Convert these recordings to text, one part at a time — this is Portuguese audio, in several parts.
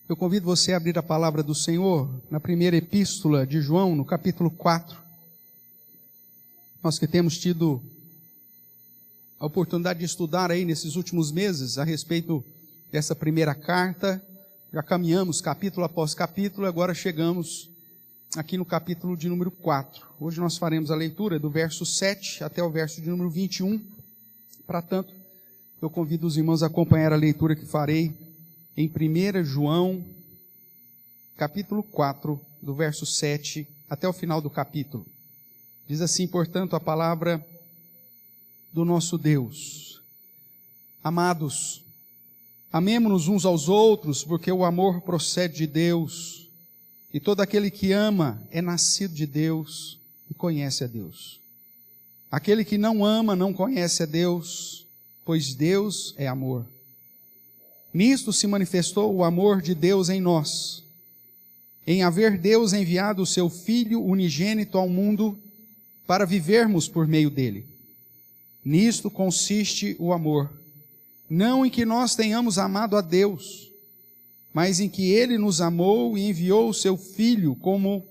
Eu convido você a abrir a palavra do Senhor na primeira epístola de João, no capítulo 4. Nós que temos tido a oportunidade de estudar aí nesses últimos meses a respeito dessa primeira carta, já caminhamos capítulo após capítulo, agora chegamos aqui no capítulo de número 4. Hoje nós faremos a leitura do verso 7 até o verso de número 21. Para tanto, eu convido os irmãos a acompanhar a leitura que farei em 1 João, capítulo 4, do verso 7 até o final do capítulo. Diz assim, portanto, a palavra do nosso Deus. Amados, amemo-nos uns aos outros, porque o amor procede de Deus, e todo aquele que ama é nascido de Deus e conhece a Deus. Aquele que não ama não conhece a Deus, pois Deus é amor. Nisto se manifestou o amor de Deus em nós, em haver Deus enviado o seu Filho unigênito ao mundo para vivermos por meio dele. Nisto consiste o amor, não em que nós tenhamos amado a Deus, mas em que Ele nos amou e enviou o seu Filho como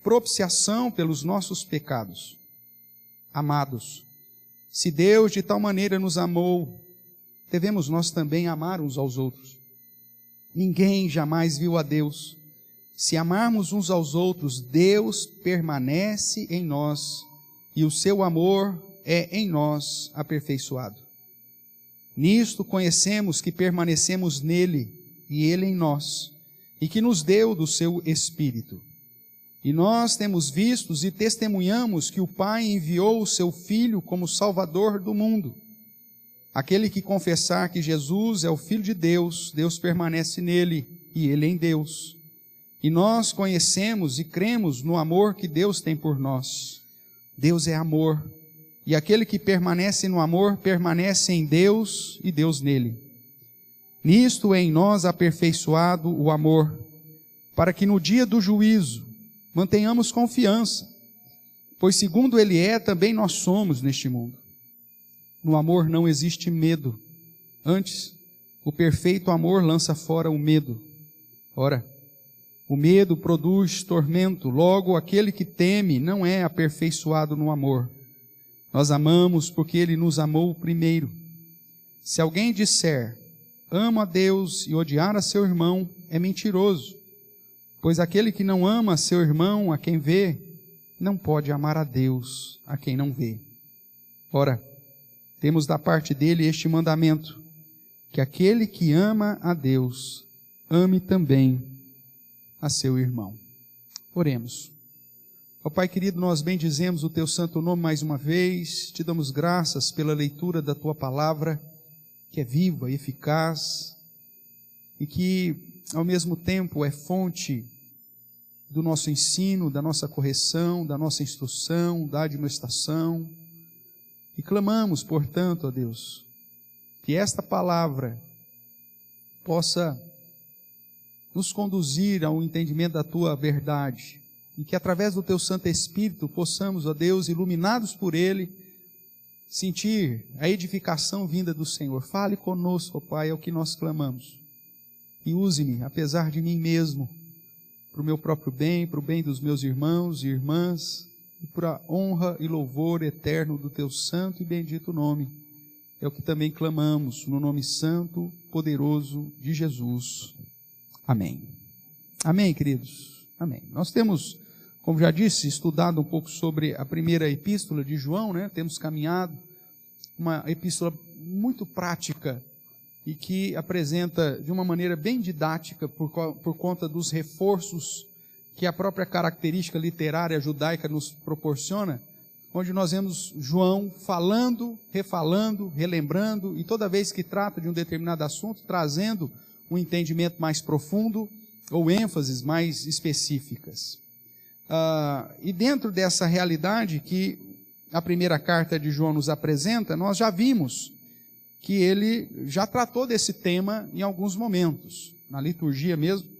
propiciação pelos nossos pecados. Amados, se Deus de tal maneira nos amou, devemos nós também amar uns aos outros. Ninguém jamais viu a Deus. Se amarmos uns aos outros, Deus permanece em nós e o seu amor é em nós aperfeiçoado. Nisto conhecemos que permanecemos nele e ele em nós, e que nos deu do seu Espírito. E nós temos vistos e testemunhamos que o Pai enviou o seu Filho como Salvador do mundo. Aquele que confessar que Jesus é o Filho de Deus, Deus permanece nele e ele em Deus. E nós conhecemos e cremos no amor que Deus tem por nós. Deus é amor, e aquele que permanece no amor permanece em Deus e Deus nele. Nisto é em nós aperfeiçoado o amor, para que no dia do juízo mantenhamos confiança, pois segundo ele é, também nós somos neste mundo. No amor não existe medo, antes, o perfeito amor lança fora o medo. Ora, o medo produz tormento, logo aquele que teme não é aperfeiçoado no amor. Nós amamos porque ele nos amou primeiro. Se alguém disser, amo a Deus e odiar a seu irmão, é mentiroso, pois aquele que não ama seu irmão, a quem vê, não pode amar a Deus, a quem não vê. Ora, temos da parte dele este mandamento, que aquele que ama a Deus, ame também a seu irmão. Oremos. Ó Pai querido, nós bendizemos o teu santo nome mais uma vez, te damos graças pela leitura da tua palavra, que é viva e eficaz, e que ao mesmo tempo é fonte do nosso ensino, da nossa correção, da nossa instrução, da admoestação. E clamamos, portanto, ó Deus, que esta palavra possa nos conduzir ao entendimento da tua verdade, e que através do teu Santo Espírito possamos, ó Deus, iluminados por ele, sentir a edificação vinda do Senhor. Fale conosco, ó Pai, é o que nós clamamos. E use-me, apesar de mim mesmo, para o meu próprio bem, para o bem dos meus irmãos e irmãs, e para a honra e louvor eterno do teu santo e bendito nome. É o que também clamamos, no nome santo, poderoso de Jesus. Amém. Amém, queridos? Amém. Nós temos, como já disse, estudado um pouco sobre a primeira epístola de João, né? Temos caminhado uma epístola muito prática e que apresenta de uma maneira bem didática por conta dos reforços que a própria característica literária judaica nos proporciona, onde nós vemos João falando, refalando, relembrando, e toda vez que trata de um determinado assunto, trazendo um entendimento mais profundo ou ênfases mais específicas. E dentro dessa realidade que a primeira carta de João nos apresenta, nós já vimos que ele já tratou desse tema em alguns momentos. Na liturgia mesmo,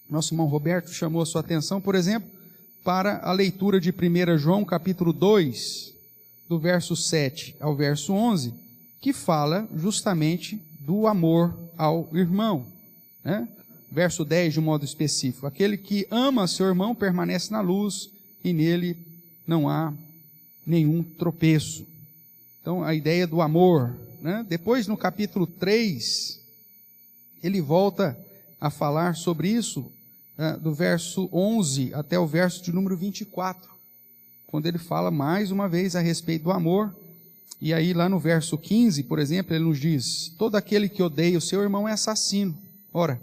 nosso irmão Roberto chamou a sua atenção, por exemplo, para a leitura de 1 João capítulo 2, do verso 7 ao verso 11, que fala justamente do amor ao irmão, né? verso 10 de um modo específico. Aquele que ama seu irmão permanece na luz e nele não há nenhum tropeço. Então, a ideia do amor, né? Depois, no capítulo 3, ele volta a falar sobre isso, do verso 11 até o verso de número 24, quando ele fala mais uma vez a respeito do amor. E aí lá no verso 15, por exemplo, ele nos diz: todo aquele que odeia o seu irmão é assassino. Ora,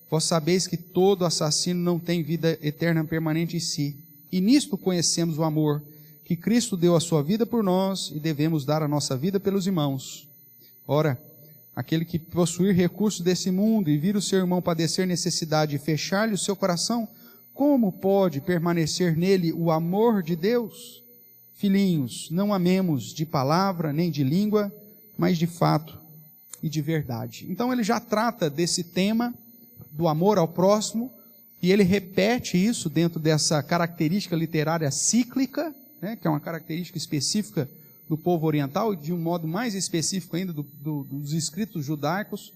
vós sabeis que todo assassino não tem vida eterna permanente em si. E nisto conhecemos o amor, que Cristo deu a sua vida por nós e devemos dar a nossa vida pelos irmãos. Ora, aquele que possuir recursos desse mundo e vir o seu irmão padecer necessidade e fechar-lhe o seu coração, como pode permanecer nele o amor de Deus? Filhinhos, não amemos de palavra nem de língua, mas de fato e de verdade. Então ele já trata desse tema do amor ao próximo, e ele repete isso dentro dessa característica literária cíclica, né, que é uma característica específica do povo oriental, e de um modo mais específico ainda dos escritos judaicos,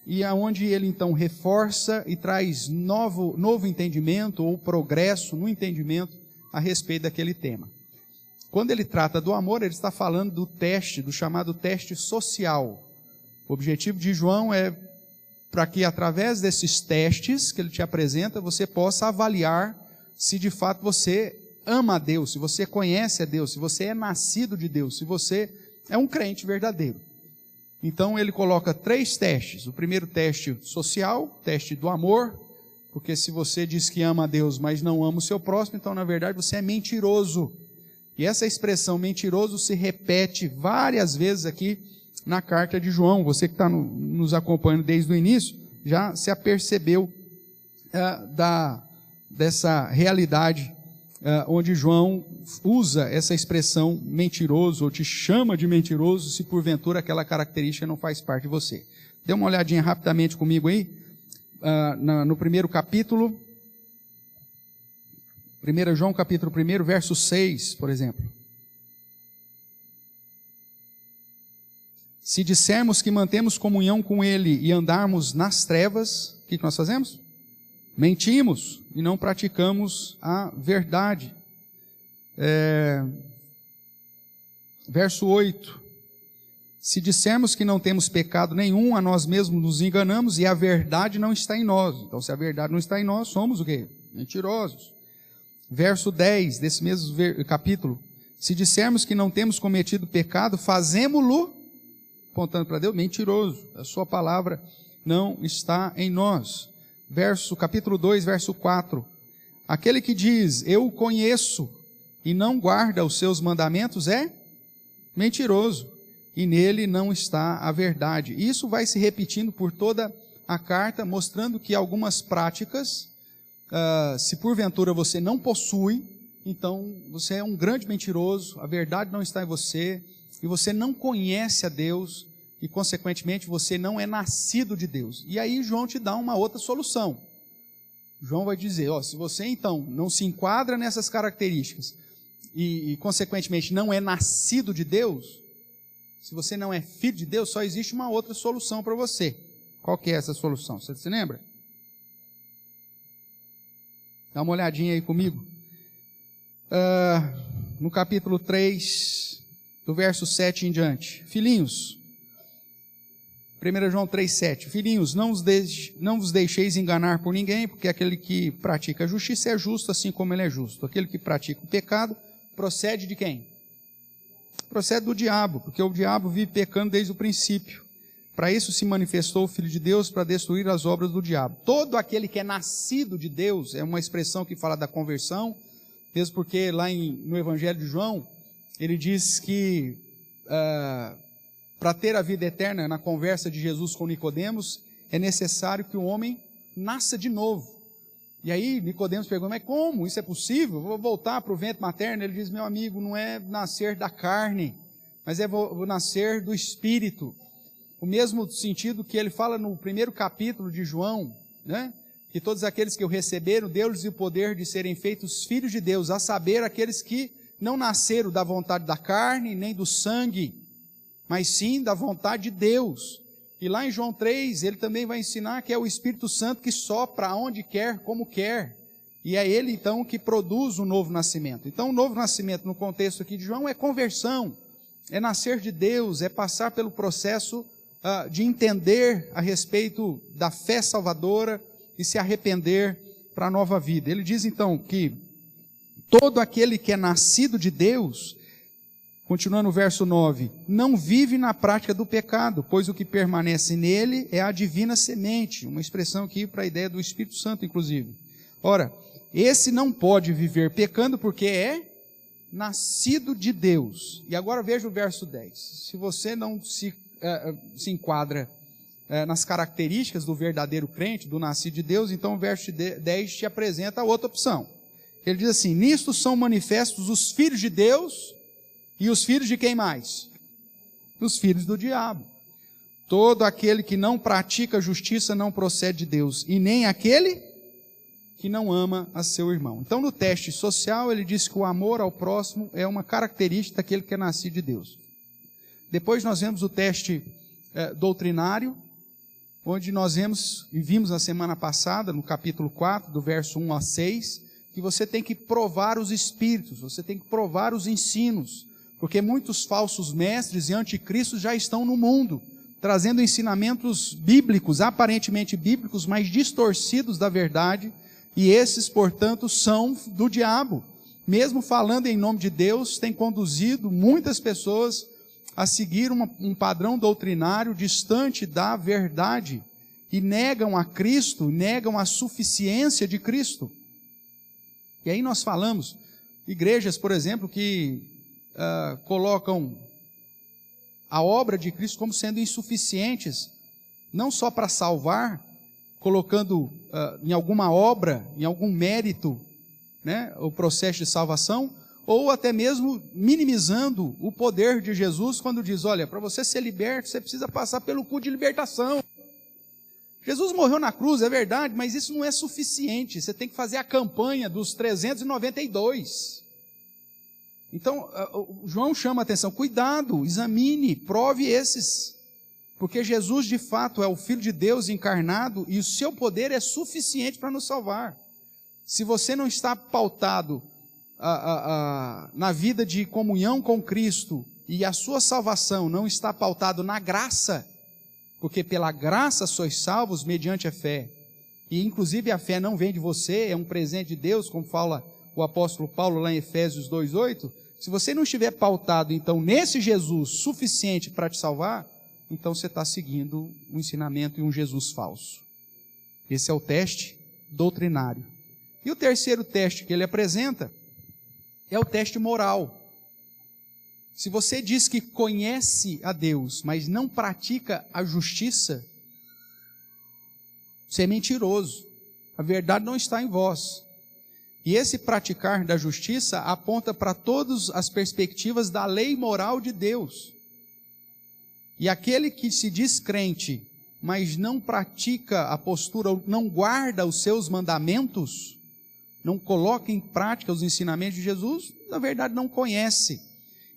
e aonde ele então reforça e traz novo entendimento ou progresso no entendimento a respeito daquele tema. Quando ele trata do amor, ele está falando do teste, do chamado teste social. O objetivo de João é para que através desses testes que ele te apresenta, você possa avaliar se de fato você ama a Deus, se você conhece a Deus, se você é nascido de Deus, se você é um crente verdadeiro. Então ele coloca 3 testes. O primeiro teste social, teste do amor, porque se você diz que ama a Deus, mas não ama o seu próximo, então na verdade você é mentiroso. E essa expressão mentiroso se repete várias vezes aqui na carta de João. Você que está nos acompanhando desde o início, já se apercebeu dessa realidade onde João usa essa expressão mentiroso, ou te chama de mentiroso, se porventura aquela característica não faz parte de você. Dê uma olhadinha rapidamente comigo aí, no primeiro capítulo, 1 João capítulo 1, verso 6, por exemplo. Se dissermos que mantemos comunhão com Ele e andarmos nas trevas, o que nós fazemos? Mentimos e não praticamos a verdade. Verso 8. Se dissermos que não temos pecado nenhum, a nós mesmos nos enganamos e a verdade não está em nós. Então, se a verdade não está em nós, somos o quê? Mentirosos. Verso 10 desse mesmo capítulo. Se dissermos que não temos cometido pecado, fazemo-lo, apontando para Deus, mentiroso. A sua palavra não está em nós. Capítulo 2, verso 4. Aquele que diz, eu o conheço, e não guarda os seus mandamentos, é mentiroso, e nele não está a verdade. Isso vai se repetindo por toda a carta, mostrando que algumas práticas, se porventura você não possui, então você é um grande mentiroso, a verdade não está em você, e você não conhece a Deus, e consequentemente você não é nascido de Deus. E aí João te dá uma outra solução. João vai dizer, se você então não se enquadra nessas características, e consequentemente não é nascido de Deus, se você não é filho de Deus, só existe uma outra solução para você. Qual que é essa solução? Você se lembra? Dá uma olhadinha aí comigo. No capítulo 3, do verso 7 em diante. Filhinhos, 1 João 3,7. Filhinhos, não vos deixeis enganar por ninguém, porque aquele que pratica a justiça é justo, assim como ele é justo. Aquele que pratica o pecado procede de quem? Procede do diabo, porque o diabo vive pecando desde o princípio. Para isso se manifestou o Filho de Deus, para destruir as obras do diabo. Todo aquele que é nascido de Deus, é uma expressão que fala da conversão, mesmo porque lá no Evangelho de João, ele diz que para ter a vida eterna, na conversa de Jesus com Nicodemos, é necessário que o homem nasça de novo. E aí Nicodemos pergunta, mas como? Isso é possível? Vou voltar para o ventre materno? Ele diz, meu amigo, não é nascer da carne, mas é vou nascer do Espírito. O mesmo sentido que ele fala no primeiro capítulo de João, né? Que todos aqueles que o receberam, deu-lhes o poder de serem feitos filhos de Deus, a saber, aqueles que não nasceram da vontade da carne, nem do sangue, mas sim da vontade de Deus. E lá em João 3, ele também vai ensinar que é o Espírito Santo que sopra onde quer, como quer. E é ele, então, que produz o novo nascimento. Então, o novo nascimento, no contexto aqui de João, é conversão, é nascer de Deus, é passar pelo processo de entender a respeito da fé salvadora e se arrepender para a nova vida. Ele diz, então, que todo aquele que é nascido de Deus, continuando o verso 9, não vive na prática do pecado, pois o que permanece nele é a divina semente, uma expressão aqui para a ideia do Espírito Santo, inclusive. Ora, esse não pode viver pecando porque é nascido de Deus. E agora veja o verso 10. Se você não se enquadra nas características do verdadeiro crente, do nascido de Deus, então o verso 10 te apresenta outra opção. Ele diz assim, nisto são manifestos os filhos de Deus e os filhos de quem mais? Os filhos do diabo. Todo aquele que não pratica justiça não procede de Deus, e nem aquele que não ama a seu irmão. Então, no teste social, ele diz que o amor ao próximo é uma característica daquele que é nascido de Deus. Depois nós vemos o teste doutrinário, onde nós vimos na semana passada, no capítulo 4, do verso 1 a 6, que você tem que provar os espíritos, você tem que provar os ensinos, porque muitos falsos mestres e anticristos já estão no mundo, trazendo ensinamentos bíblicos, aparentemente bíblicos, mas distorcidos da verdade, e esses, portanto, são do diabo. Mesmo falando em nome de Deus, tem conduzido muitas pessoas a seguir um padrão doutrinário distante da verdade, e negam a Cristo, negam a suficiência de Cristo. E aí nós falamos, igrejas, por exemplo, que colocam a obra de Cristo como sendo insuficientes, não só para salvar, colocando em alguma obra, em algum mérito, né, o processo de salvação, ou até mesmo minimizando o poder de Jesus quando diz, olha, para você ser liberto, você precisa passar pelo culto de libertação. Jesus morreu na cruz, é verdade, mas isso não é suficiente, você tem que fazer a campanha dos 392. Então, João chama a atenção, cuidado, examine, prove esses, porque Jesus de fato é o Filho de Deus encarnado e o seu poder é suficiente para nos salvar. Se você não está pautado na vida de comunhão com Cristo e a sua salvação não está pautado na graça, porque pela graça sois salvos mediante a fé, e inclusive a fé não vem de você, é um presente de Deus, como fala o apóstolo Paulo lá em Efésios 2:8, se você não estiver pautado então nesse Jesus suficiente para te salvar, então você está seguindo um ensinamento e um Jesus falso. Esse é o teste doutrinário. E o terceiro teste que ele apresenta é o teste moral. Se você diz que conhece a Deus, mas não pratica a justiça, você é mentiroso. A verdade não está em vós. E esse praticar da justiça aponta para todas as perspectivas da lei moral de Deus. E aquele que se diz crente, mas não pratica a postura, não guarda os seus mandamentos, não coloca em prática os ensinamentos de Jesus, na verdade não conhece.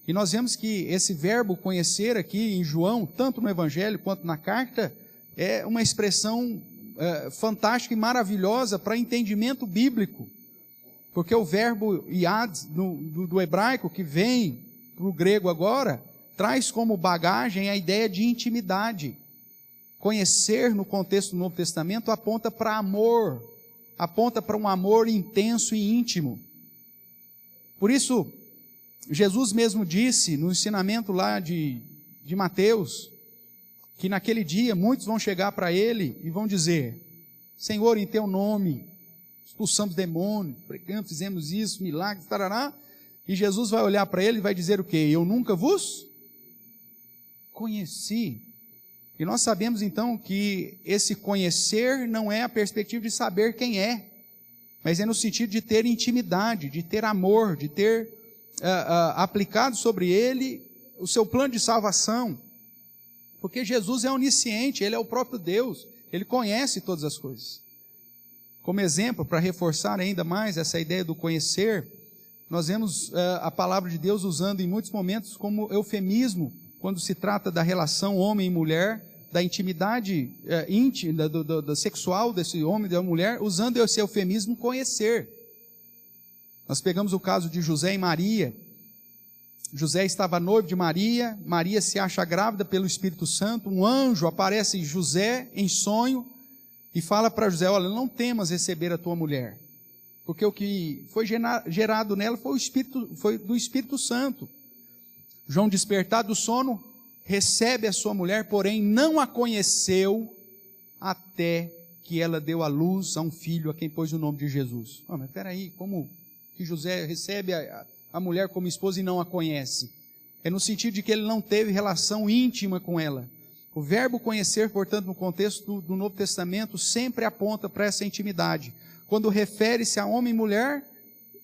E nós vemos que esse verbo conhecer aqui em João, tanto no Evangelho quanto na carta, é uma expressão fantástica e maravilhosa para entendimento bíblico. Porque o verbo iad do hebraico, que vem para o grego agora, traz como bagagem a ideia de intimidade. Conhecer no contexto do Novo Testamento aponta para amor, aponta para um amor intenso e íntimo. Por isso, Jesus mesmo disse no ensinamento lá de Mateus, que naquele dia muitos vão chegar para ele e vão dizer, Senhor, em teu nome, expulsamos demônios, pregamos, fizemos isso, milagres, tarará, e Jesus vai olhar para ele e vai dizer o quê? Eu nunca vos conheci. E nós sabemos então que esse conhecer não é a perspectiva de saber quem é, mas é no sentido de ter intimidade, de ter amor, de ter aplicado sobre ele o seu plano de salvação, porque Jesus é onisciente, ele é o próprio Deus, ele conhece todas as coisas. Como exemplo, para reforçar ainda mais essa ideia do conhecer, nós vemos a palavra de Deus usando em muitos momentos como eufemismo, quando se trata da relação homem e mulher, da intimidade íntima, da sexual desse homem e da mulher, usando esse eufemismo conhecer. Nós pegamos o caso de José e Maria. José estava noivo de Maria, Maria se acha grávida pelo Espírito Santo, um anjo aparece em José em sonho e fala para José: olha, não temas receber a tua mulher, porque o que foi gerado nela foi do Espírito Santo. João, despertado do sono, recebe a sua mulher, porém não a conheceu até que ela deu à luz a um filho a quem pôs o nome de Jesus. Oh, mas peraí, como que José recebe a mulher como esposa e não a conhece? É no sentido de que ele não teve relação íntima com ela. O verbo conhecer, portanto, no contexto do Novo Testamento, sempre aponta para essa intimidade. Quando refere-se a homem e mulher,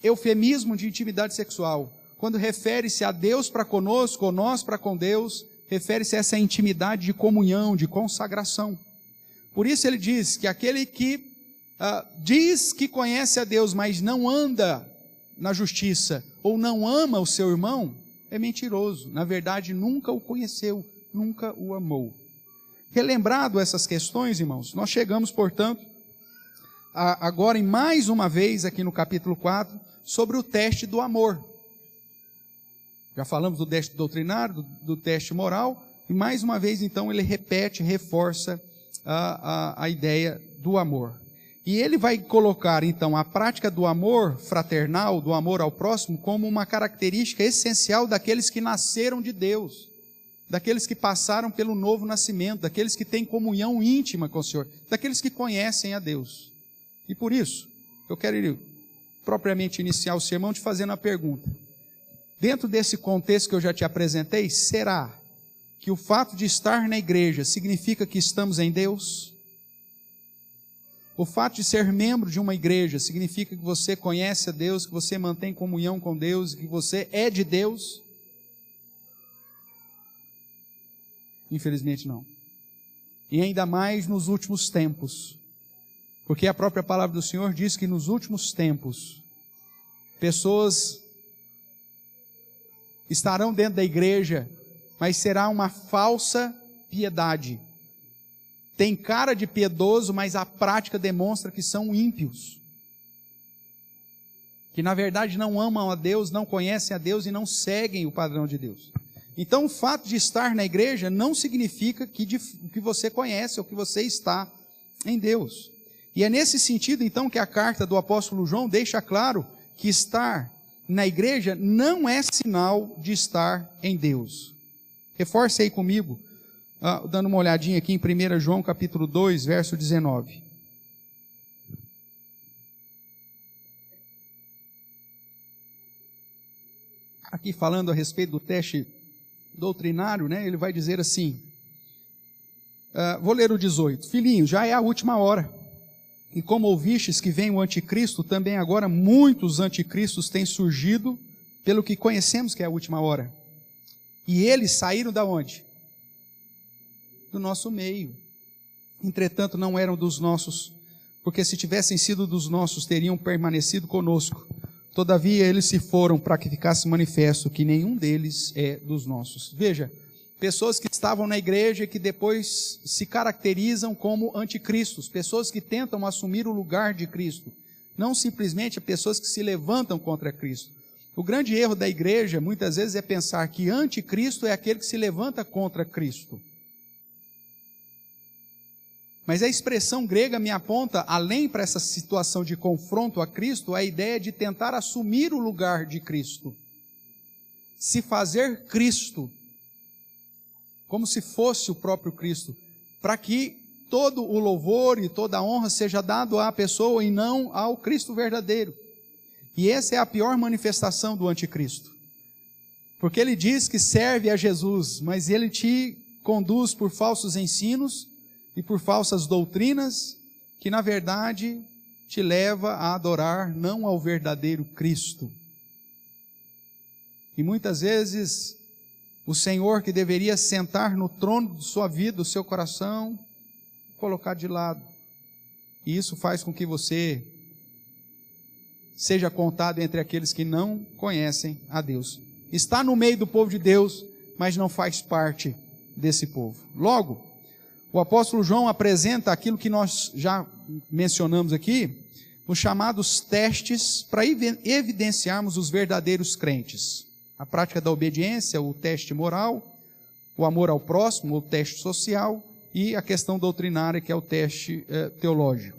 eufemismo de intimidade sexual. Quando refere-se a Deus para conosco, ou nós para com Deus, refere-se a essa intimidade de comunhão, de consagração. Por isso ele diz que aquele que diz que conhece a Deus, mas não anda na justiça, ou não ama o seu irmão, é mentiroso. Na verdade, nunca o conheceu, nunca o amou. Relembrado essas questões, irmãos, nós chegamos, portanto, agora em mais uma vez aqui no capítulo 4, sobre o teste do amor. Já falamos do teste doutrinário, do teste moral, e mais uma vez então ele repete, reforça a ideia do amor. E ele vai colocar então a prática do amor fraternal, do amor ao próximo, como uma característica essencial daqueles que nasceram de Deus, daqueles que passaram pelo novo nascimento, daqueles que têm comunhão íntima com o Senhor, daqueles que conhecem a Deus. E por isso, eu quero propriamente iniciar o sermão te fazendo a pergunta: dentro desse contexto que eu já te apresentei, será que o fato de estar na igreja significa que estamos em Deus? O fato de ser membro de uma igreja significa que você conhece a Deus, que você mantém comunhão com Deus, que você é de Deus? Infelizmente não. E ainda mais nos últimos tempos. Porque a própria palavra do Senhor diz que nos últimos tempos, pessoas estarão dentro da igreja, mas será uma falsa piedade. Tem cara de piedoso, mas a prática demonstra que são ímpios. Que na verdade não amam a Deus, não conhecem a Deus e não seguem o padrão de Deus. Então o fato de estar na igreja não significa que você conhece ou que você está em Deus. E é nesse sentido então que a carta do apóstolo João deixa claro que estar na igreja não é sinal de estar em Deus. Reforce aí comigo, dando uma olhadinha aqui em 1 João capítulo 2, verso 19. Aqui falando a respeito do teste doutrinário, né, ele vai dizer assim, vou ler o 18. Filhinhos, já é a última hora. E como ouvistes que vem o anticristo, também agora muitos anticristos têm surgido, pelo que conhecemos que é a última hora. E eles saíram da onde? Do nosso meio. Entretanto, não eram dos nossos, porque se tivessem sido dos nossos, teriam permanecido conosco. Todavia, eles se foram para que ficasse manifesto que nenhum deles é dos nossos. Veja, pessoas que estavam na igreja e que depois se caracterizam como anticristos, pessoas que tentam assumir o lugar de Cristo, não simplesmente pessoas que se levantam contra Cristo. O grande erro da igreja, muitas vezes, é pensar que anticristo é aquele que se levanta contra Cristo. Mas a expressão grega me aponta, além para essa situação de confronto a Cristo, a ideia de tentar assumir o lugar de Cristo. Se fazer Cristo, como se fosse o próprio Cristo, para que todo o louvor e toda a honra seja dado à pessoa e não ao Cristo verdadeiro. E essa é a pior manifestação do anticristo. Porque ele diz que serve a Jesus, mas ele te conduz por falsos ensinos e por falsas doutrinas, que na verdade te leva a adorar não ao verdadeiro Cristo. E muitas vezes o Senhor que deveria sentar no trono de sua vida, do seu coração, colocar de lado. E isso faz com que você seja contado entre aqueles que não conhecem a Deus. Está no meio do povo de Deus, mas não faz parte desse povo. Logo, o apóstolo João apresenta aquilo que nós já mencionamos aqui, os chamados testes para evidenciarmos os verdadeiros crentes. A prática da obediência, o teste moral, o amor ao próximo, o teste social, e a questão doutrinária, que é o teste teológico.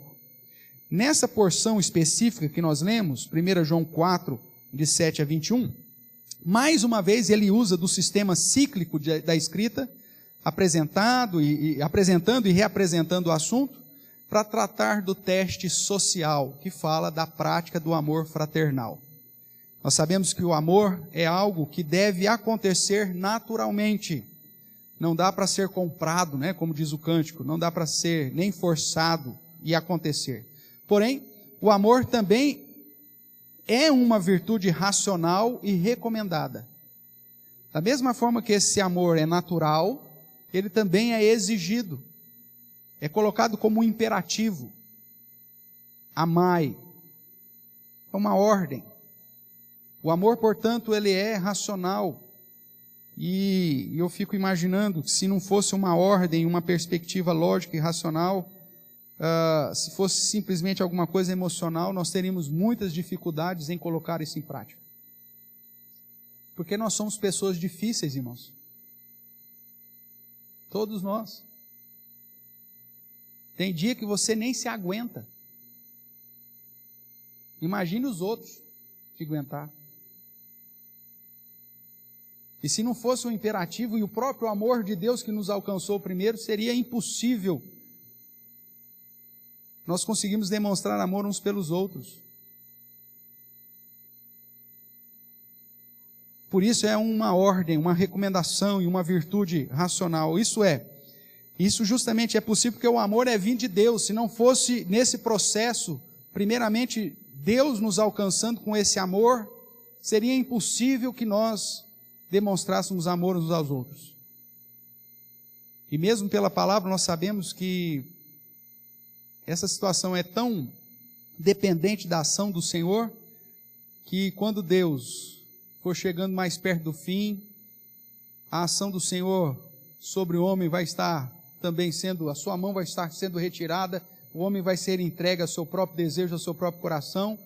Nessa porção específica que nós lemos, 1 João 4, de 7 a 21, mais uma vez ele usa do sistema cíclico da escrita, apresentando e reapresentando o assunto, para tratar do teste social, que fala da prática do amor fraternal. Nós sabemos que o amor é algo que deve acontecer naturalmente. Não dá para ser comprado, né, como diz o cântico, não dá para ser nem forçado e acontecer. Porém, o amor também é uma virtude racional e recomendada. Da mesma forma que esse amor é natural, ele também é exigido. É colocado como um imperativo. Amai. É uma ordem. O amor, portanto, ele é racional. E eu fico imaginando que se não fosse uma ordem, uma perspectiva lógica e racional, se fosse simplesmente alguma coisa emocional, nós teríamos muitas dificuldades em colocar isso em prática. Porque nós somos pessoas difíceis, irmãos. Todos nós. Tem dia que você nem se aguenta. Imagine os outros te aguentar. E se não fosse o imperativo e o próprio amor de Deus que nos alcançou primeiro, seria impossível nós conseguimos demonstrar amor uns pelos outros. Por isso é uma ordem, uma recomendação e uma virtude racional. Isso justamente é possível porque o amor é vindo de Deus. Se não fosse nesse processo, primeiramente Deus nos alcançando com esse amor, seria impossível que nós demonstrássemos amor uns aos outros. E mesmo pela palavra nós sabemos que essa situação é tão dependente da ação do Senhor, que quando Deus for chegando mais perto do fim, a ação do Senhor sobre o homem vai estar também sendo, a sua mão vai estar sendo retirada, o homem vai ser entregue ao seu próprio desejo, ao seu próprio coração,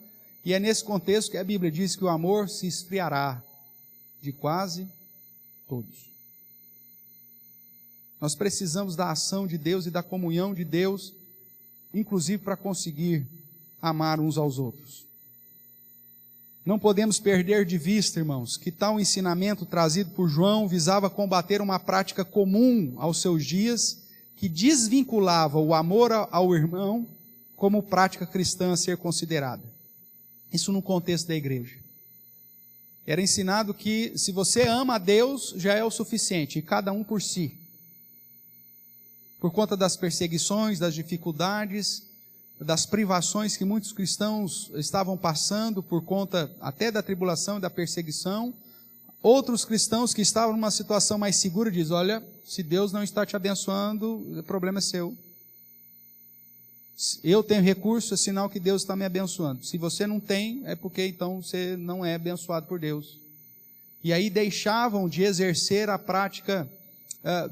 e é nesse contexto que a Bíblia diz que o amor se esfriará de quase todos. Nós precisamos da ação de Deus e da comunhão de Deus, inclusive para conseguir amar uns aos outros. Não podemos perder de vista, irmãos, que tal ensinamento trazido por João visava combater uma prática comum aos seus dias, que desvinculava o amor ao irmão como prática cristã a ser considerada. Isso no contexto da igreja. Era ensinado que se você ama a Deus, já é o suficiente, e cada um por si. Por conta das perseguições, das dificuldades, das privações que muitos cristãos estavam passando, por conta até da tribulação e da perseguição, outros cristãos que estavam numa situação mais segura dizem, olha, se Deus não está te abençoando, o problema é seu. Eu tenho recurso, é sinal que Deus está me abençoando. Se você não tem, é porque então você não é abençoado por Deus. E aí deixavam de exercer a prática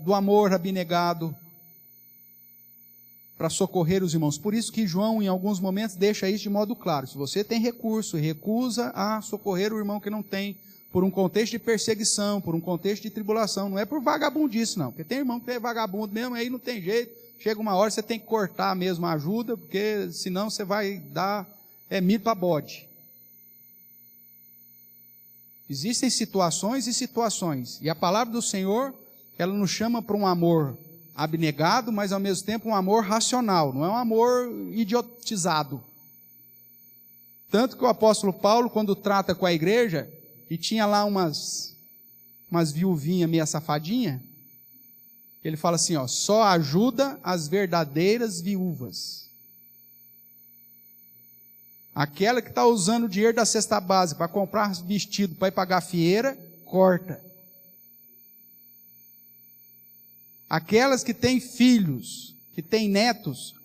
do amor abnegado, para socorrer os irmãos. Por isso que João, em alguns momentos, deixa isso de modo claro. Se você tem recurso e recusa a socorrer o irmão que não tem, por um contexto de perseguição, por um contexto de tribulação, não é por vagabundice, não. Porque tem irmão que é vagabundo mesmo, aí não tem jeito. Chega uma hora, você tem que cortar mesmo a ajuda, porque senão você vai dar milho para bode. Existem situações e situações. E a palavra do Senhor, ela nos chama para um amor abnegado, mas ao mesmo tempo um amor racional, não é um amor idiotizado. Tanto que o apóstolo Paulo, quando trata com a igreja, e tinha lá umas viuvinhas meio safadinha, ele fala assim, ó, só ajuda as verdadeiras viúvas. Aquela que está usando o dinheiro da cesta básica para comprar vestido, para ir pagar fieira, corta. Aquelas que têm filhos, que têm netos,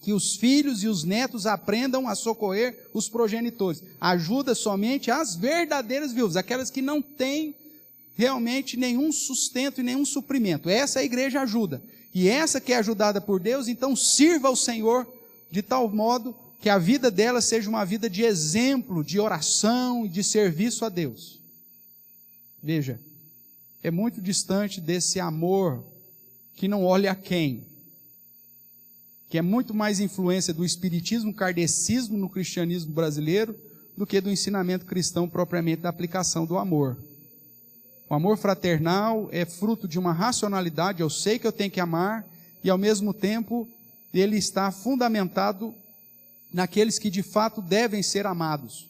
que os filhos e os netos aprendam a socorrer os progenitores. Ajuda somente as verdadeiras viúvas, aquelas que não têm realmente nenhum sustento e nenhum suprimento. Essa a igreja ajuda. e essa que é ajudada por Deus, então sirva ao Senhor de tal modo que a vida dela seja uma vida de exemplo, de oração e de serviço a Deus. Veja, é muito distante desse amor que não olha a quem, que é muito mais influência do espiritismo, kardecismo no cristianismo brasileiro, do que do ensinamento cristão propriamente da aplicação do amor. O amor fraternal é fruto de uma racionalidade, eu sei que eu tenho que amar, e ao mesmo tempo ele está fundamentado naqueles que de fato devem ser amados.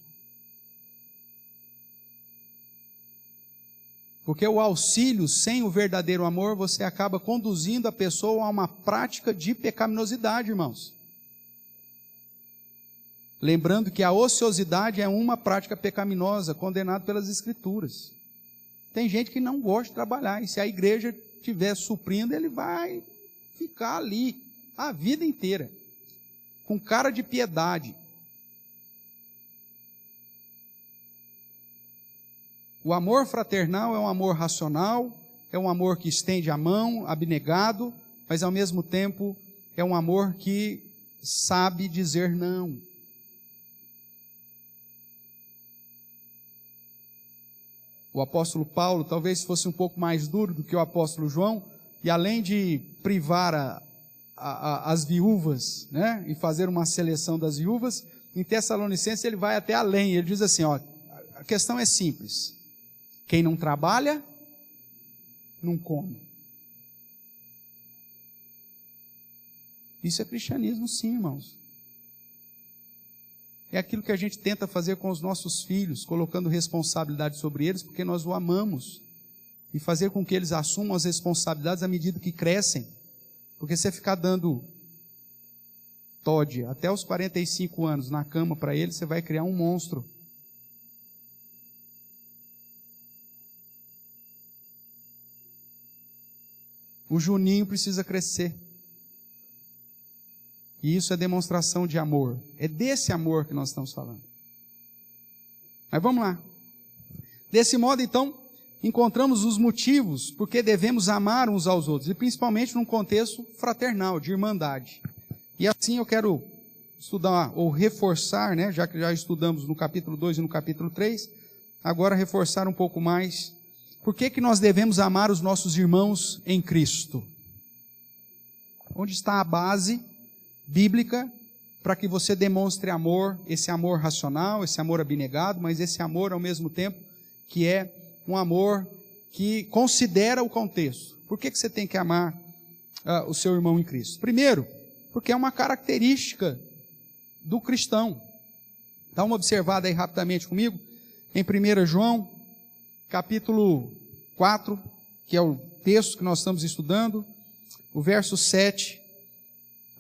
Porque o auxílio sem o verdadeiro amor, você acaba conduzindo a pessoa a uma prática de pecaminosidade, irmãos. Lembrando que a ociosidade é uma prática pecaminosa, condenada pelas Escrituras. Tem gente que não gosta de trabalhar, e se a igreja estiver suprindo, ele vai ficar ali a vida inteira, com cara de piedade. O amor fraternal é um amor racional, é um amor que estende a mão, abnegado, mas ao mesmo tempo é um amor que sabe dizer não. O apóstolo Paulo talvez fosse um pouco mais duro do que o apóstolo João, e além de privar as viúvas, né, e fazer uma seleção das viúvas, em Tessalonicenses ele vai até além, ele diz assim, ó, a questão é simples, quem não trabalha, não come. Isso é cristianismo sim, irmãos. É aquilo que a gente tenta fazer com os nossos filhos, colocando responsabilidade sobre eles, porque nós o amamos. E fazer com que eles assumam as responsabilidades à medida que crescem. Porque você ficar dando Todd até os 45 anos na cama para eles, você vai criar um monstro. O Juninho precisa crescer. E isso é demonstração de amor. É desse amor que nós estamos falando. Mas vamos lá. Desse modo, então, encontramos os motivos porque devemos amar uns aos outros. E principalmente num contexto fraternal, de irmandade. E assim eu quero estudar, ou reforçar, né, já que já estudamos no capítulo 2 e no capítulo 3, agora reforçar um pouco mais. Por que nós devemos amar os nossos irmãos em Cristo? Onde está a base bíblica para que você demonstre amor, esse amor racional, esse amor abnegado, mas esse amor ao mesmo tempo que é um amor que considera o contexto. Por que você tem que amar o seu irmão em Cristo? Primeiro, porque é uma característica do cristão. Dá uma observada aí rapidamente comigo, em 1 João, capítulo 4, que é o texto que nós estamos estudando, o verso 7,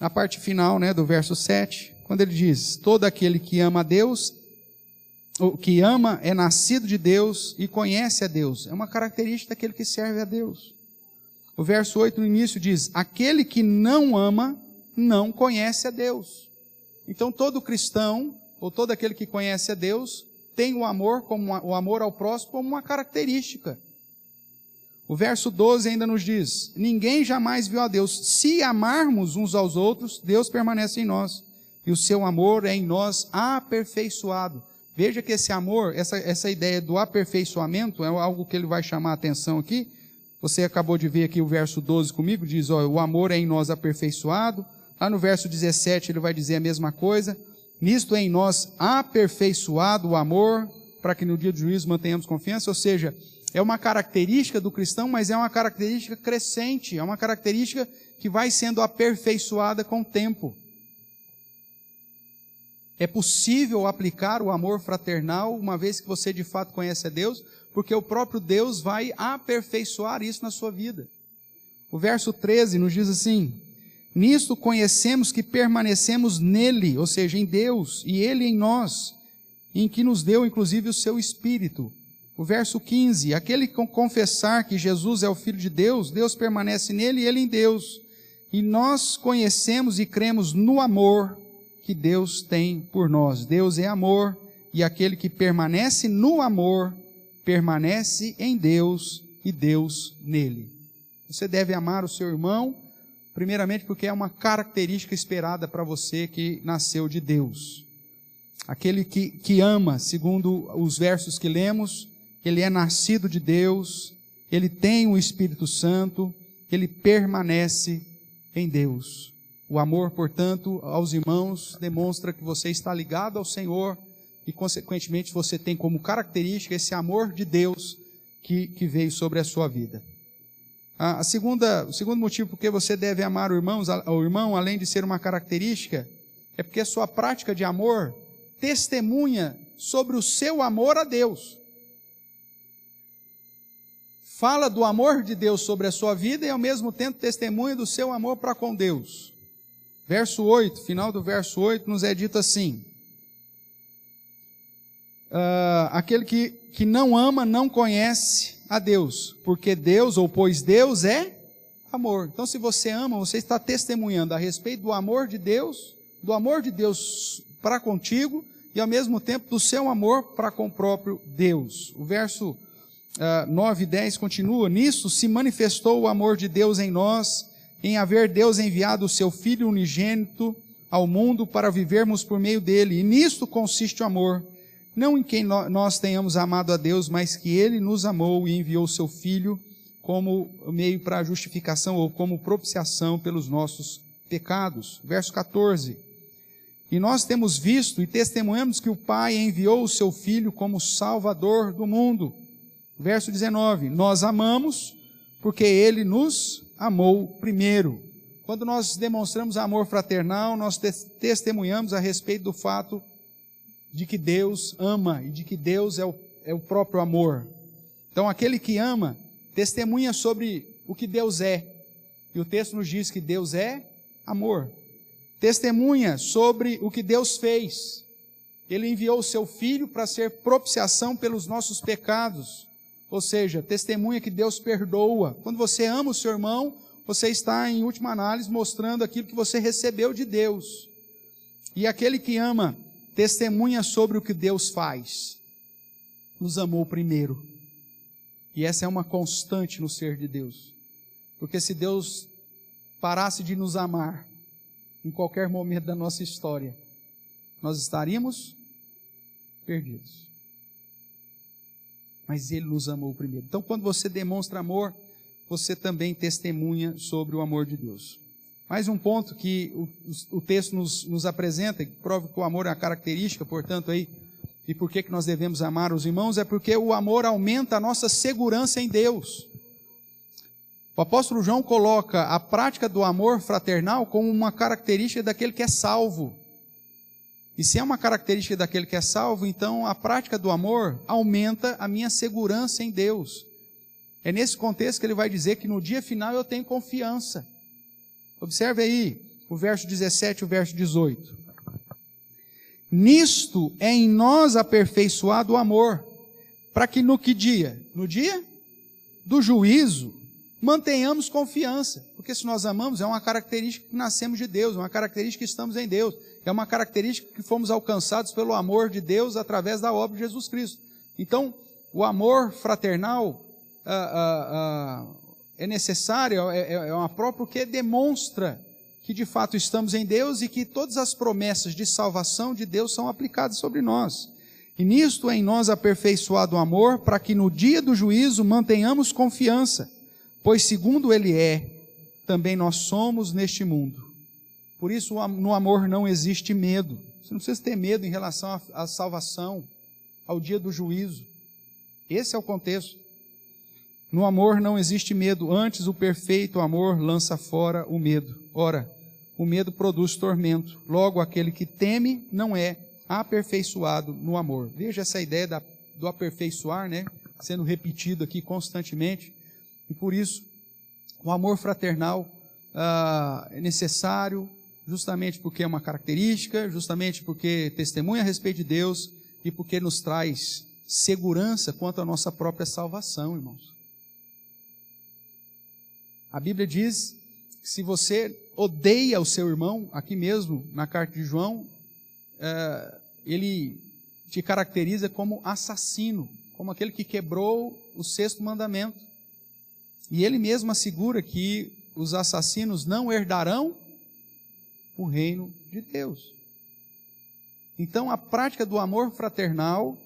na parte final, né, do verso 7, quando ele diz, todo aquele que ama a Deus, o que ama é nascido de Deus e conhece a Deus. É uma característica daquele que serve a Deus. O verso 8 no início diz, aquele que não ama, não conhece a Deus. Então todo cristão, ou todo aquele que conhece a Deus, tem o amor ao próximo como uma característica. O verso 12 ainda nos diz, ninguém jamais viu a Deus. Se amarmos uns aos outros, Deus permanece em nós. E o seu amor é em nós aperfeiçoado. Veja que esse amor, essa ideia do aperfeiçoamento, é algo que ele vai chamar a atenção aqui. Você acabou de ver aqui o verso 12 comigo, diz, ó, o amor é em nós aperfeiçoado. Lá no verso 17 ele vai dizer a mesma coisa. Nisto é em nós aperfeiçoado o amor, para que no dia do juízo mantenhamos confiança. Ou seja, é uma característica do cristão, mas é uma característica crescente, é uma característica que vai sendo aperfeiçoada com o tempo. É possível aplicar o amor fraternal, uma vez que você de fato conhece a Deus, porque o próprio Deus vai aperfeiçoar isso na sua vida. O verso 13 nos diz assim, nisto conhecemos que permanecemos nele, ou seja, em Deus, e ele em nós, em que nos deu inclusive o seu Espírito. O verso 15, aquele que confessar que Jesus é o Filho de Deus, Deus permanece nele e ele em Deus. E nós conhecemos e cremos no amor que Deus tem por nós. Deus é amor, e aquele que permanece no amor, permanece em Deus e Deus nele. Você deve amar o seu irmão Primeiramente porque é uma característica esperada para você que nasceu de Deus. Aquele que ama, segundo os versos que lemos, ele é nascido de Deus, ele tem o Espírito Santo, ele permanece em Deus. O amor, portanto, aos irmãos demonstra que você está ligado ao Senhor e, consequentemente, você tem como característica esse amor de Deus que veio sobre a sua vida. O segundo motivo por que você deve amar o irmão, além de ser uma característica, é porque a sua prática de amor testemunha sobre o seu amor a Deus. Fala do amor de Deus sobre a sua vida e ao mesmo tempo testemunha do seu amor para com Deus. Verso 8, final do verso 8, nos é dito assim: aquele que não ama não conhece a Deus, porque Deus, ou pois Deus é amor. Então, se você ama, você está testemunhando a respeito do amor de Deus para contigo e ao mesmo tempo do seu amor para com o próprio Deus. O verso 9 e 10 continua: nisso se manifestou o amor de Deus em nós, em haver Deus enviado o seu Filho unigênito ao mundo para vivermos por meio dele. E nisto consiste o amor, não em quem nós tenhamos amado a Deus, mas que ele nos amou e enviou o seu Filho como meio para a justificação ou como propiciação pelos nossos pecados. Verso 14: e nós temos visto e testemunhamos que o Pai enviou o seu Filho como Salvador do mundo. Verso 19: nós amamos porque ele nos amou primeiro. Quando nós demonstramos amor fraternal, nós testemunhamos a respeito do fato de que Deus ama e de que Deus é o próprio amor. Então, aquele que ama testemunha sobre o que Deus é. E o texto nos diz que Deus é amor. Testemunha sobre o que Deus fez. Ele enviou o seu Filho para ser propiciação pelos nossos pecados. Ou seja, testemunha que Deus perdoa. Quando você ama o seu irmão, você está, em última análise, mostrando aquilo que você recebeu de Deus. E aquele que ama testemunha sobre o que Deus faz. Nos amou primeiro. E essa é uma constante no ser de Deus. Porque se Deus parasse de nos amar em qualquer momento da nossa história, nós estaríamos perdidos. Mas Ele nos amou primeiro. Então, quando você demonstra amor, você também testemunha sobre o amor de Deus. Mais um ponto que o texto nos apresenta, que prova que o amor é uma característica, portanto, aí, e por que nós devemos amar os irmãos, é porque o amor aumenta a nossa segurança em Deus. O apóstolo João coloca a prática do amor fraternal como uma característica daquele que é salvo. E se é uma característica daquele que é salvo, então a prática do amor aumenta a minha segurança em Deus. É nesse contexto que ele vai dizer que no dia final eu tenho confiança. Observe aí o verso 17 e o verso 18. Nisto é em nós aperfeiçoado o amor, para que no que dia? No dia do juízo, mantenhamos confiança. Porque se nós amamos, é uma característica que nascemos de Deus, é uma característica que estamos em Deus, é uma característica que fomos alcançados pelo amor de Deus através da obra de Jesus Cristo. Então, o amor fraternal é necessário, é uma prova porque demonstra que de fato estamos em Deus e que todas as promessas de salvação de Deus são aplicadas sobre nós. E nisto é em nós aperfeiçoado o amor, para que no dia do juízo mantenhamos confiança, pois segundo Ele é, também nós somos neste mundo. Por isso no amor não existe medo. Você não precisa ter medo em relação à salvação, ao dia do juízo. Esse é o contexto. No amor não existe medo, antes o perfeito amor lança fora o medo. Ora, o medo produz tormento. Logo, aquele que teme não é aperfeiçoado no amor. Veja essa ideia do aperfeiçoar, né? Sendo repetido aqui constantemente. E por isso, o amor fraternal é necessário, justamente porque é uma característica, justamente porque testemunha a respeito de Deus e porque nos traz segurança quanto à nossa própria salvação, irmãos. A Bíblia diz que se você odeia o seu irmão, aqui mesmo na carta de João, ele te caracteriza como assassino, como aquele que quebrou o 6º mandamento. E ele mesmo assegura que os assassinos não herdarão o reino de Deus. Então, a prática do amor fraternal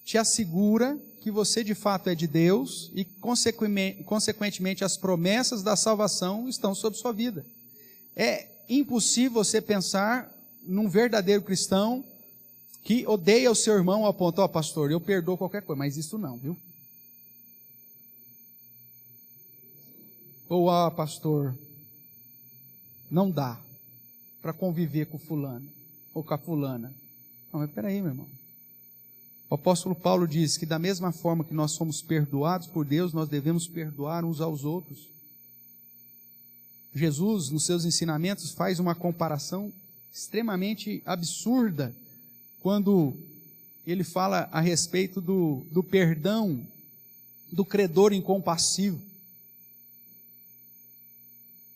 te assegura que você de fato é de Deus e, consequentemente, as promessas da salvação estão sobre sua vida. É impossível você pensar num verdadeiro cristão que odeia o seu irmão ao ponto, ó, pastor, eu perdoo qualquer coisa, mas isso não, viu? Ou, ó, pastor, não dá para conviver com fulano ou com a fulana. Não, mas peraí, meu irmão. O apóstolo Paulo diz que da mesma forma que nós somos perdoados por Deus, nós devemos perdoar uns aos outros. Jesus, nos seus ensinamentos, faz uma comparação extremamente absurda quando ele fala a respeito do perdão do credor incompassivo.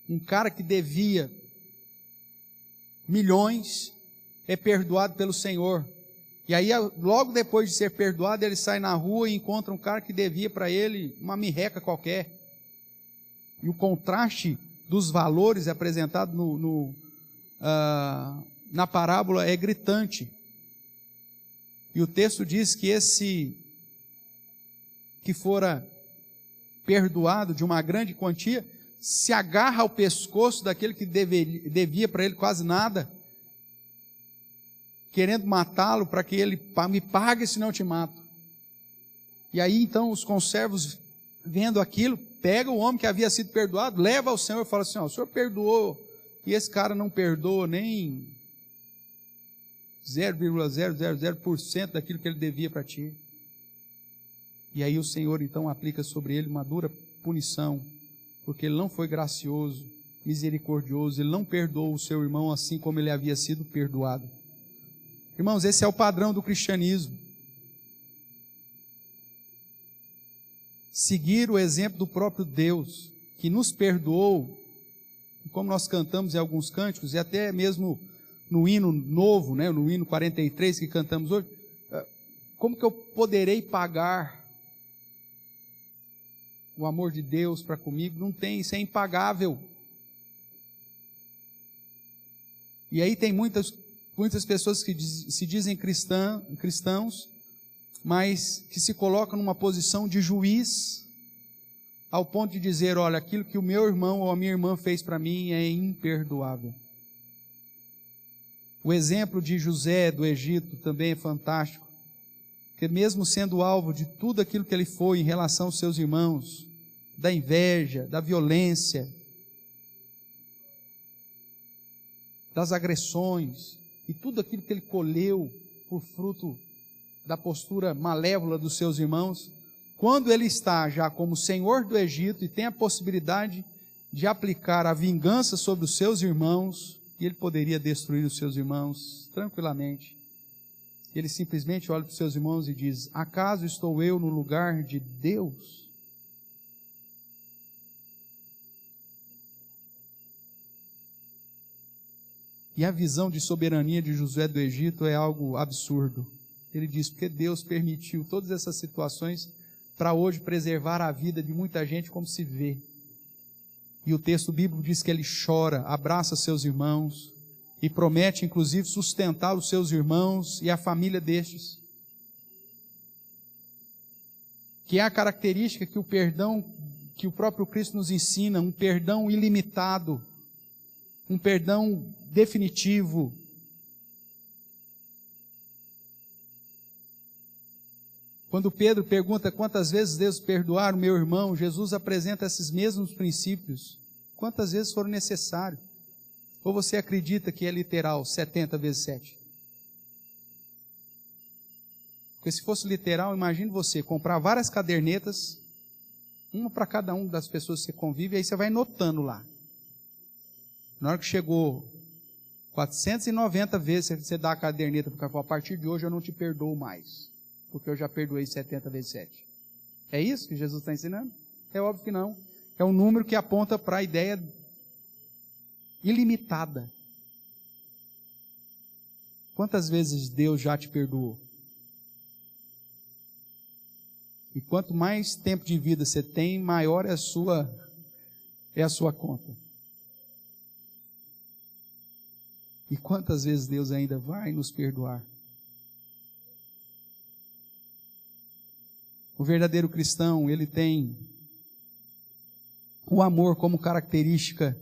Um cara que devia milhões é perdoado pelo Senhor. E aí, logo depois de ser perdoado, ele sai na rua e encontra um cara que devia para ele uma mirreca qualquer. E o contraste dos valores apresentados na parábola é gritante. E o texto diz que esse que fora perdoado de uma grande quantia, se agarra ao pescoço daquele que devia para ele quase nada, querendo matá-lo para que ele me pague, senão eu te mato. E aí então os conservos, vendo aquilo, pegam o homem que havia sido perdoado, leva ao Senhor e fala assim, ó, o Senhor perdoou, e esse cara não perdoou nem 0,000% daquilo que ele devia para ti. E aí o Senhor então aplica sobre ele uma dura punição, porque ele não foi gracioso, misericordioso, ele não perdoou o seu irmão assim como ele havia sido perdoado. Irmãos, esse é o padrão do cristianismo. Seguir o exemplo do próprio Deus, que nos perdoou, como nós cantamos em alguns cânticos, e até mesmo no hino novo, né, no hino 43 que cantamos hoje, como que eu poderei pagar o amor de Deus para comigo? Não tem, isso é impagável. E aí tem muitas pessoas que se dizem cristãos, mas que se colocam numa posição de juiz, ao ponto de dizer, olha, aquilo que o meu irmão ou a minha irmã fez para mim é imperdoável. O exemplo de José do Egito também é fantástico, porque mesmo sendo alvo de tudo aquilo que ele foi em relação aos seus irmãos, da inveja, da violência, das agressões, e tudo aquilo que ele colheu por fruto da postura malévola dos seus irmãos, quando ele está já como senhor do Egito e tem a possibilidade de aplicar a vingança sobre os seus irmãos, e ele poderia destruir os seus irmãos tranquilamente, ele simplesmente olha para os seus irmãos e diz, acaso estou eu no lugar de Deus? E a visão de soberania de José do Egito é algo absurdo. Ele diz, porque Deus permitiu todas essas situações para hoje preservar a vida de muita gente, como se vê. E o texto bíblico diz que ele chora, abraça seus irmãos e promete inclusive sustentar os seus irmãos e a família destes. Que é a característica que o perdão, que o próprio Cristo nos ensina, um perdão ilimitado, um perdão definitivo. Quando Pedro pergunta quantas vezes devo perdoar o meu irmão, Jesus apresenta esses mesmos princípios. Quantas vezes foram necessários? Ou você acredita que é literal, 70 vezes 7? Porque se fosse literal, imagine você comprar várias cadernetas, uma para cada uma das pessoas que você convive, aí você vai notando lá. Na hora que chegou 490 vezes, você dá a caderneta para o cara, a partir de hoje eu não te perdoo mais, porque eu já perdoei 70 vezes 7. É isso que Jesus está ensinando? É óbvio que não. É um número que aponta para a ideia ilimitada. Quantas vezes Deus já te perdoou? E quanto mais tempo de vida você tem, maior é é a sua conta. E quantas vezes Deus ainda vai nos perdoar? O verdadeiro cristão, ele tem o amor como característica,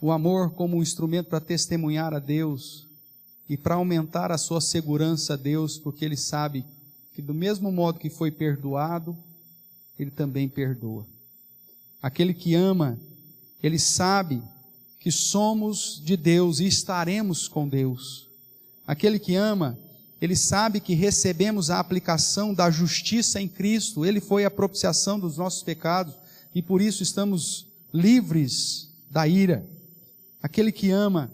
o amor como um instrumento para testemunhar a Deus e para aumentar a sua segurança a Deus, porque ele sabe que do mesmo modo que foi perdoado, ele também perdoa. Aquele que ama, ele sabe que somos de Deus e estaremos com Deus. Aquele que ama, ele sabe que recebemos a aplicação da justiça em Cristo. Ele foi a propiciação dos nossos pecados e por isso estamos livres da ira. Aquele que ama,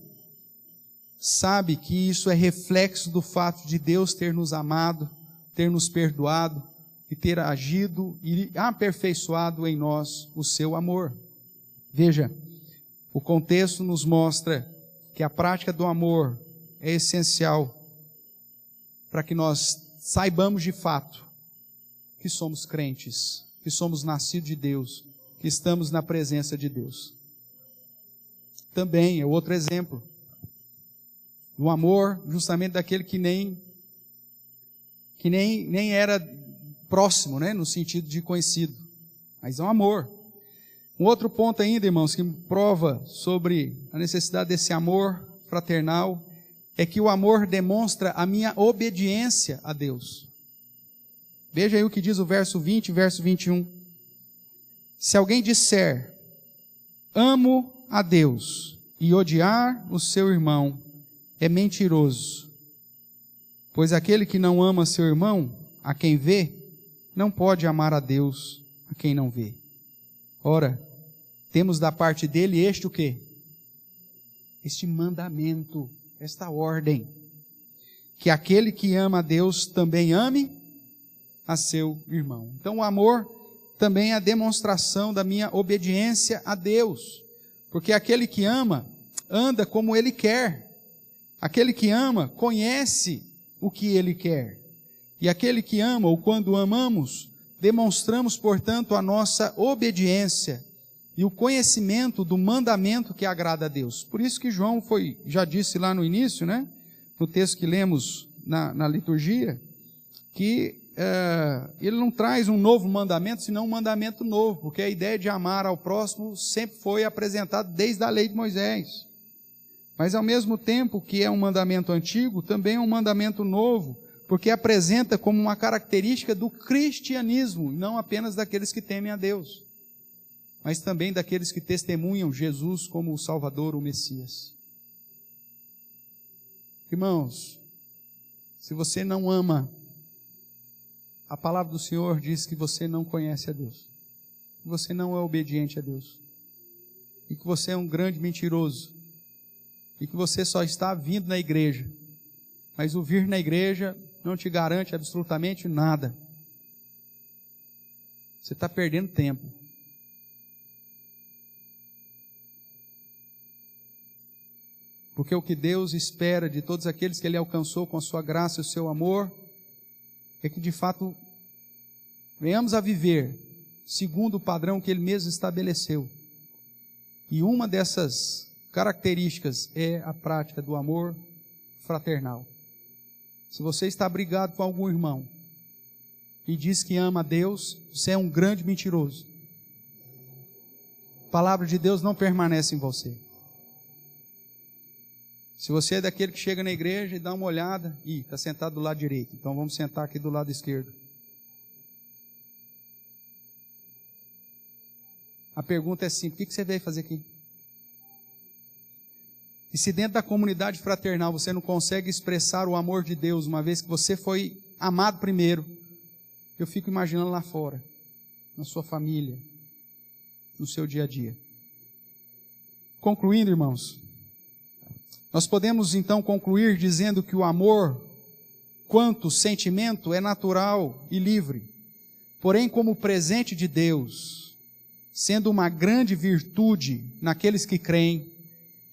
sabe que isso é reflexo do fato de Deus ter nos amado, ter nos perdoado e ter agido e aperfeiçoado em nós o seu amor. Veja, o contexto nos mostra que a prática do amor é essencial para que nós saibamos de fato que somos crentes, que somos nascidos de Deus, que estamos na presença de Deus. Também é outro exemplo do amor, justamente daquele que nem era próximo, né, no sentido de conhecido, mas é um amor. Um outro ponto ainda, irmãos, que prova sobre a necessidade desse amor fraternal, é que o amor demonstra a minha obediência a Deus. Veja aí o que diz o verso 20 e verso 21. Se alguém disser, amo a Deus, e odiar o seu irmão, é mentiroso. Pois aquele que não ama seu irmão, a quem vê, não pode amar a Deus, a quem não vê. Ora, temos da parte dele este o quê? Este mandamento, esta ordem, que aquele que ama a Deus também ame a seu irmão. Então o amor também é a demonstração da minha obediência a Deus, porque aquele que ama, anda como ele quer. Aquele que ama, conhece o que ele quer. E aquele que ama, ou quando amamos, demonstramos, portanto, a nossa obediência e o conhecimento do mandamento que agrada a Deus. Por isso que João já disse lá no início, né, no texto que lemos na liturgia, que ele não traz um novo mandamento, senão um mandamento novo, porque a ideia de amar ao próximo sempre foi apresentada desde a lei de Moisés. Mas ao mesmo tempo que é um mandamento antigo, também é um mandamento novo, porque apresenta como uma característica do cristianismo, não apenas daqueles que temem a Deus, mas também daqueles que testemunham Jesus como o Salvador, o Messias. Irmãos, se você não ama, a palavra do Senhor diz que você não conhece a Deus, que você não é obediente a Deus, e que você é um grande mentiroso, e que você só está vindo na igreja, mas o vir na igreja não te garante absolutamente nada. Você está perdendo tempo. Porque o que Deus espera de todos aqueles que Ele alcançou com a sua graça e o seu amor, é que de fato venhamos a viver segundo o padrão que Ele mesmo estabeleceu. E uma dessas características é a prática do amor fraternal. Se você está brigado com algum irmão e diz que ama a Deus, você é um grande mentiroso. A palavra de Deus não permanece em você. Se você é daquele que chega na igreja e dá uma olhada, está sentado do lado direito, então vamos sentar aqui do lado esquerdo. A pergunta é simples: o que você veio fazer aqui? E se dentro da comunidade fraternal você não consegue expressar o amor de Deus, uma vez que você foi amado primeiro, eu fico imaginando lá fora, na sua família, no seu dia a dia. Concluindo, irmãos, nós podemos então concluir dizendo que o amor, quanto sentimento, é natural e livre. Porém, como presente de Deus, sendo uma grande virtude naqueles que creem,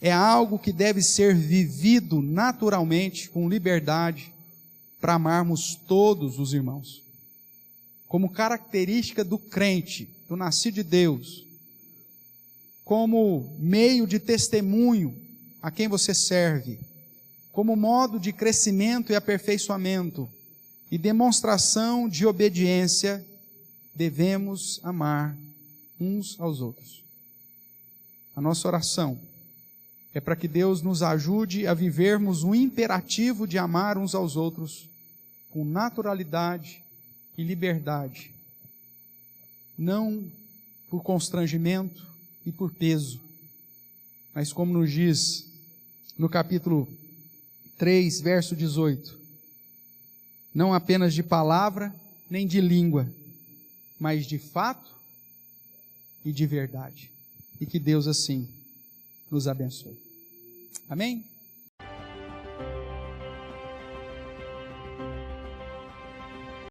é algo que deve ser vivido naturalmente, com liberdade, para amarmos todos os irmãos. Como característica do crente, do nascido de Deus, como meio de testemunho a quem você serve, como modo de crescimento e aperfeiçoamento e demonstração de obediência, devemos amar uns aos outros. A nossa oração é para que Deus nos ajude a vivermos o imperativo de amar uns aos outros com naturalidade e liberdade, não por constrangimento e por peso, mas como nos diz no capítulo 3, verso 18, não apenas de palavra nem de língua, mas de fato e de verdade. E que Deus assim nos abençoe. Amém?